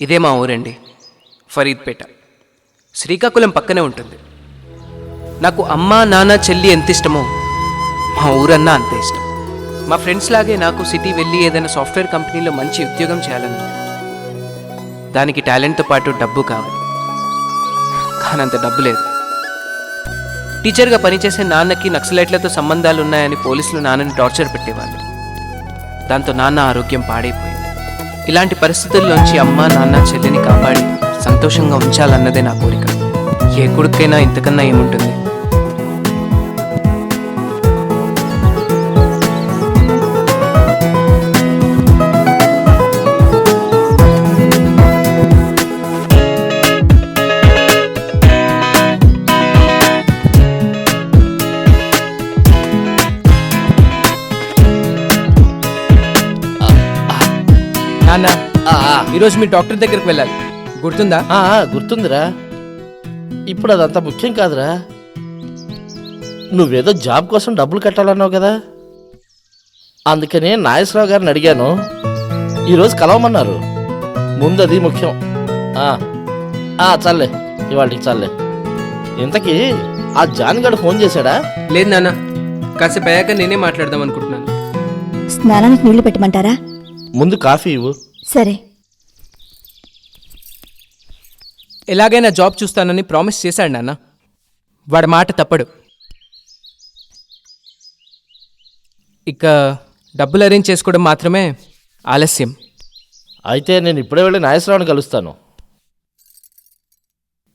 ఇదే మా ఊరండి, ఫరీద్పేట. శ్రీకాకుళం పక్కనే ఉంటుంది. నాకు అమ్మ నాన్న చెల్లి ఎంత ఇష్టమో మా ఊరన్నా అంతే ఇష్టం. మా ఫ్రెండ్స్ లాగే నాకు సిటీ వెళ్ళి ఏదైనా సాఫ్ట్వేర్ కంపెనీలో మంచి ఉద్యోగం చేయాలని ఉంది. దానికి టాలెంట్తో పాటు డబ్బు కావాలి, కానీ అంత డబ్బు లేదు. టీచర్గా పనిచేసే నాన్నకి నక్సలైట్లతో సంబంధాలు ఉన్నాయని పోలీసులు నాన్నని టార్చర్ పెట్టేవాళ్ళు. దాంతో నాన్న ఆరోగ్యం పాడైపోయింది. ఇలాంటి పరిస్థితుల్లోంచి అమ్మ నాన్న చెల్లిని కాపాడి సంతోషంగా ఉంచాలన్నదే నా కోరిక. ఏ కొడుకైనా ఇంతకన్నా ఏముంటుంది? నాన్న, ఈరోజు మీ డాక్టర్ దగ్గరికి వెళ్ళాలి, గుర్తుందా? గుర్తుందిరా. ఇప్పుడు అదంతా ముఖ్యం కాదురా. నువ్వేదో జాబ్ కోసం డబ్బులు కట్టాలన్నావు కదా, అందుకనే నాగేశ్వరరావు గారిని అడిగాను. ఈరోజు కలవమన్నారు. ముందు అది ముఖ్యం. చాలే, ఇవాళకి చాలే. ఇంతకీ ఆ జాన్గాడు ఫోన్ చేశాడా? లేదు నాన్న, కాసేపు అయ్యాక నేనే మాట్లాడదాం అనుకుంటున్నాను. స్నానానికి నీళ్లు పెట్టమంటారా? ముందు కాఫీ ఇవ్వు. సరే. ఎలాగైనా జాబ్ చూస్తానని ప్రామిస్ చేశాడు నాన్న. వాడి మాట తప్పడు. ఇక డబ్బులు అరేంజ్ చేసుకోవడం మాత్రమే ఆలస్యం. అయితే నేను ఇప్పుడే వెళ్ళి నాగేశ్వరరావుని కలుస్తాను.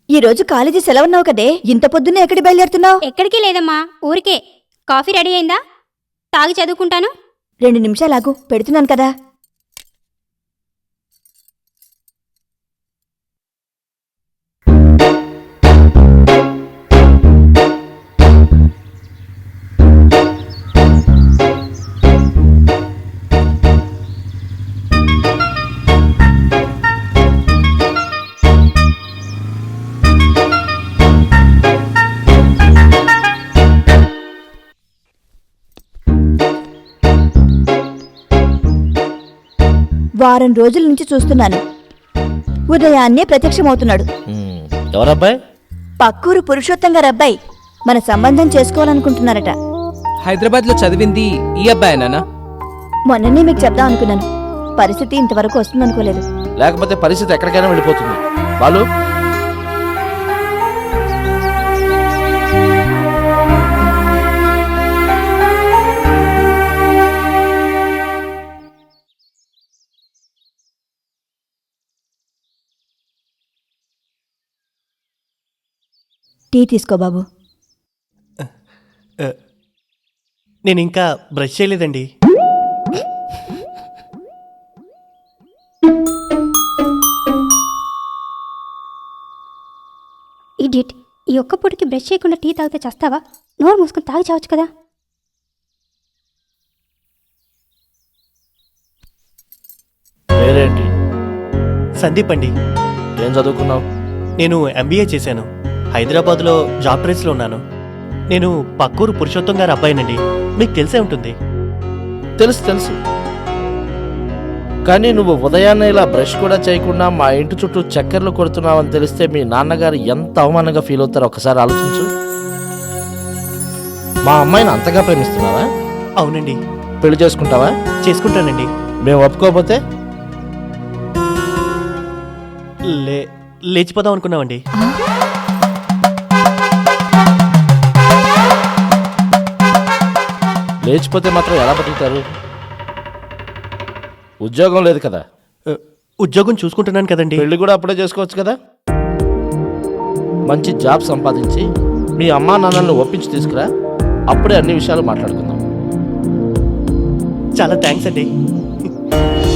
ఈరోజు కాలేజీ సెలవున్నావు కదే, ఇంత పొద్దున్నే ఎక్కడి బయలుదేరుతున్నావు? ఎక్కడికి లేదమ్మా, ఊరికే. కాఫీ రెడీ అయిందా? తాగి చదువుకుంటాను. 2 నిమిషాలు ఆగు, పెడుతున్నాను కదా. వారం రోజుల నుంచి చూస్తున్నాను, ఉదయాన్నే ప్రత్యక్షమవుతున్నాడు. ఎవరబ్బాయి? పక్కూరు పురుషోత్తం గారు అబ్బాయి. మన సంబంధం చేసుకోవాలనుకుంటున్నారట. హైదరాబాద్లో చదివింది ఈ అబ్బాయి నాన్న. మొన్ననే మీకు చెప్దాం అనుకున్నాను, పరిస్థితి ఇంతవరకు వస్తుందనుకోలేదు. లేకపోతే పరిస్థితి ఎక్కడికైనా వెళ్ళిపోతుంది. వాళ్ళు టీ తీసుకో బాబు. నేను ఇంకా బ్రష్ చేయలేదండి. ఇడియట్, ఈ ఒక్క పూటకి బ్రష్ చేయకుండా టీ తాగితే చేస్తావా? నోరు మూసుకొని తాగి చావచ్చు కదా. పేరేంటి? సందీప్ అండి. ఏం చదువుకున్నావు? నేను MBA చేశాను. హైదరాబాద్లో జాబ్ ప్రైస్లో ఉన్నాను. నేను పక్కూరు పురుషోత్తం గారి అబ్బాయినండి. మీకు తెలిసే ఉంటుంది. తెలుసు తెలుసు. కానీ నువ్వు ఉదయాన్నే ఇలా బ్రష్ కూడా చేయకుండా మా ఇంటి చుట్టూ చక్కర్లు కొడుతున్నావని తెలిస్తే మీ నాన్నగారు ఎంత అవమానంగా ఫీల్ అవుతారో ఒకసారి ఆలోచించు. మా అమ్మాయిని అంతగా ప్రేమిస్తున్నావా? అవునండి. పెళ్లి చేసుకుంటావా? చేసుకుంటానండి. మేము ఒప్పుకోకపోతే లేచిపోదాం అనుకున్నామండి. లేచిపోతే మాత్రం ఎలా బతుకుతారు? ఉద్యోగం లేదు కదా. ఉద్యోగం చూసుకుంటున్నాను కదండి. పెళ్లి కూడా అప్పుడే చేసుకోవచ్చు కదా. మంచి జాబ్ సంపాదించి మీ అమ్మా నాన్నలను ఒప్పించి తీసుకురా, అప్పుడే అన్ని విషయాలు మాట్లాడుకుందాం. చాలా థ్యాంక్స్ అండి.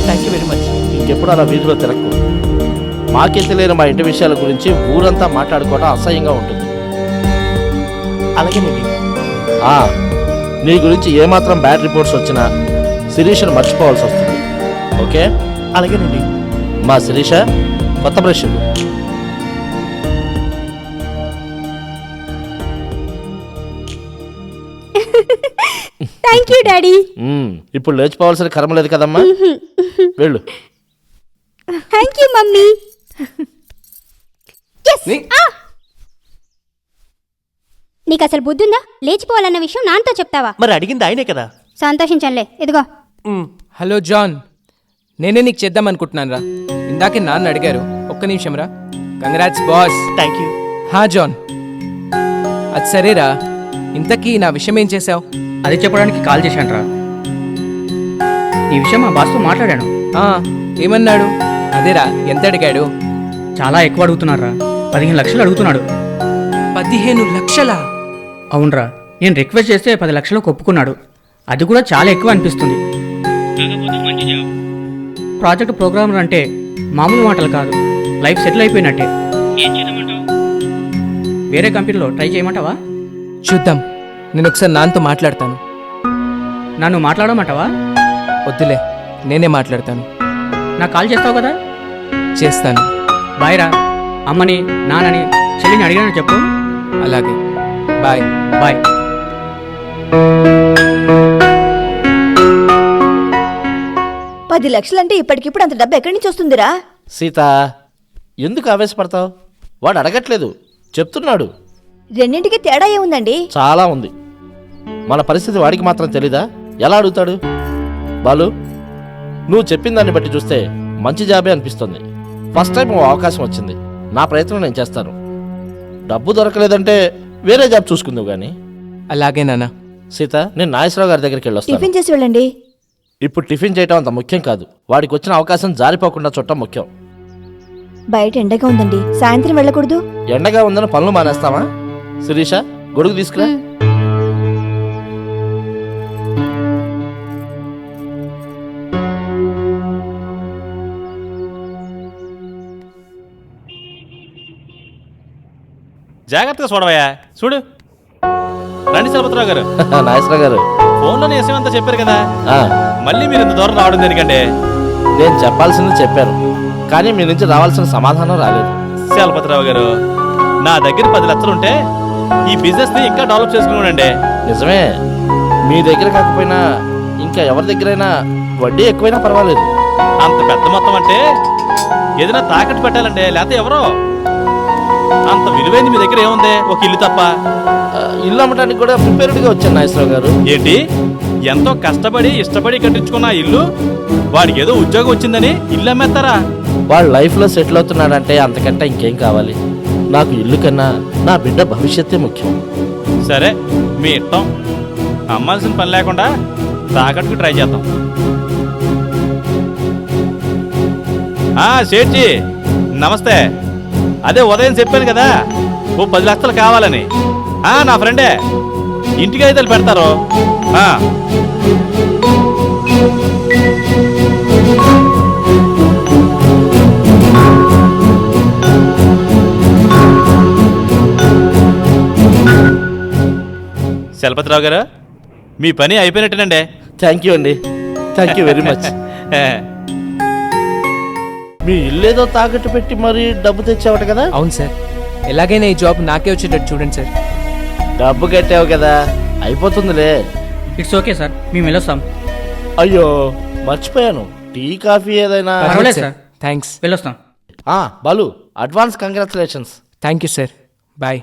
Thank you very much. ఇంకెప్పుడు అలా వీధిలో తిరగకు. మాకే తెలియని మా ఇంటి విషయాల గురించి ఊరంతా మాట్లాడుకోవడం అసహ్యంగా ఉంటుంది. అలాగేనండి. నీ గురించి ఏమాత్రం బ్యాడ్ రిపోర్ట్స్ వచ్చినా శిరీషను మర్చిపోవాల్సి వస్తుంది. ఓకే? అలాగేనండి. మా శిరీష, కొత్త బ్రష్. Thank you daddy. ఇప్పుడు లేచిపోవాల్సిన కర్మ లేదు కదమ్మా. వెళ్ళు. Thank you mummy. నీ- నీకు అసలు బుద్ధి ఉందా? లేచిపోవాలన్న విషయం నాన్నతో చెప్తావా? మరి అడిగింది ఆయనే కదా. సంతోషించంలే, ఇదిగో. హలో జాన్, నేనే నీకు చేద్దాం అనుకుంటున్నాను రా. ఇందాకే నాన్న అడిగారు. ఒక్క నిమిషం రా. Congrats boss. Thank you. హా జాన్, అది సరేరా, ఇంతకీ నా విషయం ఏం చేసావు? అది చెప్పడానికి కాల్ చేశానురా. ఈ విషయం మా బాస్తో మాట్లాడాను. ఏమన్నాడు? అదేరా, ఎంత అడిగాడు? చాలా ఎక్కువ అడుగుతున్నారా, 15 లక్షలు అడుగుతున్నాడు. 15 లక్షలా? అవునరా, నేను రిక్వెస్ట్ చేస్తే 10 లక్షలకు ఒప్పుకున్నాడు. అది కూడా చాలా ఎక్కువ అనిపిస్తుంది. ప్రాజెక్ట్ ప్రోగ్రామర్ అంటే మామూలు మాటలు కాదు, లైఫ్ సెటిల్ అయిపోయినట్టే. వేరే కంపెనీలో ట్రై చేయమంటావా? చూద్దాం, నేను ఒకసారి నాన్నతో మాట్లాడతాను. నన్ను మాట్లాడమంటావా? వద్దులే, నేనే మాట్లాడతాను. నాకు కాల్ చేస్తావు కదా? చేస్తాను. బాయ్ రా. అమ్మని, నాన్నని, చెల్లిని అడిగానని చెప్పు. అలాగే, బాయ్. బాయ్. పది లక్షలంటే ఇప్పటికిప్పుడు అంత డబ్బు ఎక్కడి నుంచి వస్తుందిరా? సీత, ఎందుకు ఆవేశపడతావు? వాడు అడగట్లేదు, చెప్తున్నాడు. రెండింటికి తేడా ఏముందండి? చాలా ఉంది. మన పరిస్థితి వాడికి మాత్రం తెలీదా? ఎలా అడుగుతాడు? బాలు, నువ్వు చెప్పిన దాన్ని బట్టి చూస్తే మంచి జాబే అనిపిస్తుంది. ఫస్ట్ టైం ఓ అవకాశం వచ్చింది. నా ప్రయత్నం నేను చేస్తాను. డబ్బు దొరకలేదంటే వేరే జాబ్ చూసుకుందావు కానీ. అలాగే నాన్న. సీత, నేను నాగేశ్వరరావు గారి దగ్గరికి వెళ్ళొస్తాను. టిఫిన్ చేసి వెళ్ళండి. ఇప్పుడు టిఫిన్ చేయటం అంత ముఖ్యం కాదు. వాడికి వచ్చిన అవకాశం జారిపోకుండా చూడటం ముఖ్యం. బయట ఎండగా ఉందండి, సాయంత్రం వెళ్ళకూడదు. ఎండగా ఉందని పనులు మానేస్తామా? శిరీష, గొడుగు తీసుకురా. జాగ్రత్తగా చూడవయ్యా. చూడు, రండి చలపతిరావు గారు. నాగేశ్వరరావు గారు, ఫోన్లోనే విషయం అంతా చెప్పారు కదా, ఆ, మళ్ళీ మీరు ఇంత దూరం రావడం దేనికంటే? నేను చెప్పాల్సింది చెప్పాను, కానీ మీ నుంచి రావాల్సిన సమాధానం రాలేదు. చలపతిరావు గారు, నా దగ్గర 10 లక్షలు ఉంటే ఈ బిజినెస్ ని ఇంకా డెవలప్ చేసుకున్నానండి. నిజమే, మీ దగ్గర కాకపోయినా ఇంకా ఎవరి దగ్గరైనా వడ్డీ ఎక్కువైనా పర్వాలేదు. అంత పెద్ద మొత్తం అంటే ఏదైనా తాకట్టు పెట్టాలండి, లేకపోతే ఎవరో. అంత విలువైంది మీ దగ్గర ఏముంది? ఒక ఇల్లు తప్ప. ఇల్లు అమ్మటానికి కూడా ప్రిపేర్డ్గా వచ్చాను నాగేశ్వరరావు గారు. ఏంటి, ఎంతో కష్టపడి ఇష్టపడి కట్టించుకున్న ఆ ఇల్లు వాడికి ఏదో ఉద్యోగం వచ్చిందని ఇల్లు అమ్మేస్తారా? వాడు లైఫ్లో సెటిల్ అవుతున్నాడంటే అంతకంటే ఇంకేం కావాలి? నాకు ఇల్లు కన్నా నా బిడ్డ భవిష్యత్తే ముఖ్యం. సరే, మీ ఇష్టం. అమ్మాల్సిన పని లేకుండా తాకట్టుకు ట్రై చేద్దాం. షేట్జీ నమస్తే. అదే ఉదయం చెప్పాను కదా, ఓ 10 లక్షలు కావాలని. నా ఫ్రెండే, ఇంటికి అయితే పెడతారు. చలపతిరావు గారు, మీ పని అయిపోయినట్టేనండి. థ్యాంక్ యూ అండి, థ్యాంక్ యూ వెరీ మచ్. మీ ఇల్లేదో తాకట్టు పెట్టి మరి డబ్బు తెచ్చావట కదా? అవును సార్, ఎలాగైనా ఈ జాబ్ నాకే వచ్చేటట్టు చూడండి సార్. డబ్బు కట్టావు కదా, అయిపోతుందిలే. ఇట్స్ ఓకే సార్, మేము వెళ్ళొస్తాం. అయ్యో మర్చిపోయాను, టీ కాఫీ ఏదైనా? పర్వాలేదు సార్, థ్యాంక్స్. వెళ్ళొస్తాం. Balu, advance congratulations. Thank you sir. Bye.